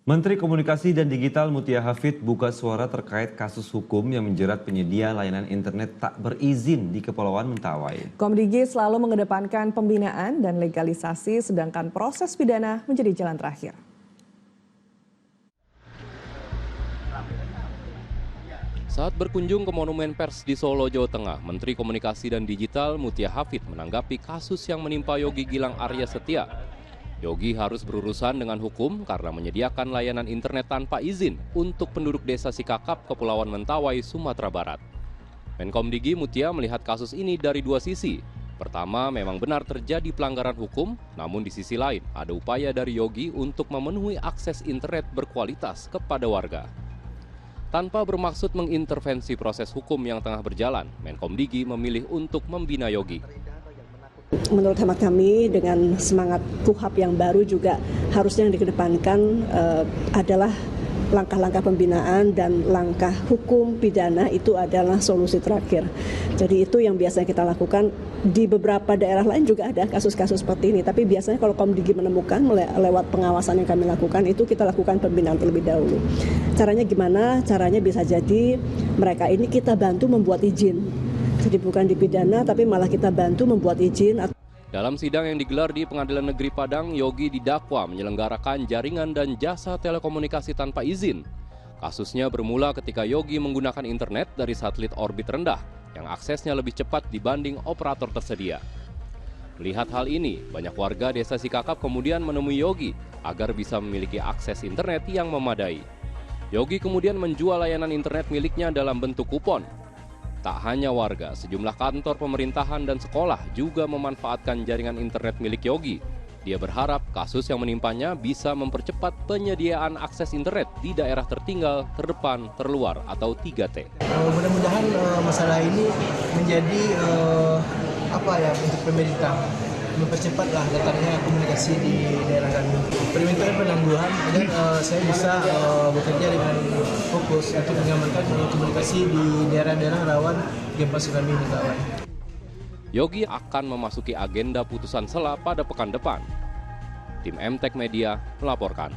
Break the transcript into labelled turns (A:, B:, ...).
A: Menteri Komunikasi dan Digital Mutia Hafid buka suara terkait kasus hukum yang menjerat penyedia layanan internet tak berizin di Kepulauan Mentawai.
B: Komdigi selalu mengedepankan pembinaan dan legalisasi, sedangkan proses pidana menjadi jalan terakhir.
C: Saat berkunjung ke Monumen Pers di Solo, Jawa Tengah, Menteri Komunikasi dan Digital Mutia Hafid menanggapi kasus yang menimpa Yogi Gilang Arya Setia. Yogi harus berurusan dengan hukum karena menyediakan layanan internet tanpa izin untuk penduduk desa Sikakap, Kepulauan Mentawai, Sumatera Barat. Menkomdigi Mutia melihat kasus ini dari dua sisi. Pertama, memang benar terjadi pelanggaran hukum, namun di sisi lain ada upaya dari Yogi untuk memenuhi akses internet berkualitas kepada warga. Tanpa bermaksud mengintervensi proses hukum yang tengah berjalan, Menkomdigi memilih untuk membina Yogi.
D: Menurut hemat kami, dengan semangat KUHAP yang baru juga harusnya yang dikedepankan adalah langkah-langkah pembinaan dan langkah hukum pidana itu adalah solusi terakhir. Jadi itu yang biasanya kita lakukan. Di beberapa daerah lain juga ada kasus-kasus seperti ini, tapi biasanya kalau Komdigi menemukan lewat pengawasan yang kami lakukan, itu kita lakukan pembinaan terlebih dahulu. Caranya gimana? Caranya bisa jadi mereka ini kita bantu membuat izin. Jadi bukan dipidana, tapi malah kita bantu membuat izin.
C: Dalam sidang yang digelar di Pengadilan Negeri Padang, Yogi didakwa menyelenggarakan jaringan dan jasa telekomunikasi tanpa izin. Kasusnya bermula ketika Yogi menggunakan internet dari satelit orbit rendah yang aksesnya lebih cepat dibanding operator tersedia. Melihat hal ini, banyak warga desa Sikakap kemudian menemui Yogi agar bisa memiliki akses internet yang memadai. Yogi kemudian menjual layanan internet miliknya dalam bentuk kupon. Tak hanya warga, sejumlah kantor pemerintahan dan sekolah juga memanfaatkan jaringan internet milik Yogi. Dia berharap kasus yang menimpanya bisa mempercepat penyediaan akses internet di daerah tertinggal, terdepan, terluar atau 3T.
E: Mudah-mudahan masalah ini menjadi untuk pemerintah mempercepatlah datangnya komunikasi di daerah kami. Permintaan penangguhan agar saya bisa bekerja dengan fokus untuk mengamankan komunikasi di daerah-daerah rawan gempa tsunami Mentawai.
C: Yogi akan memasuki agenda putusan sela pada pekan depan. Tim MTech Media melaporkan.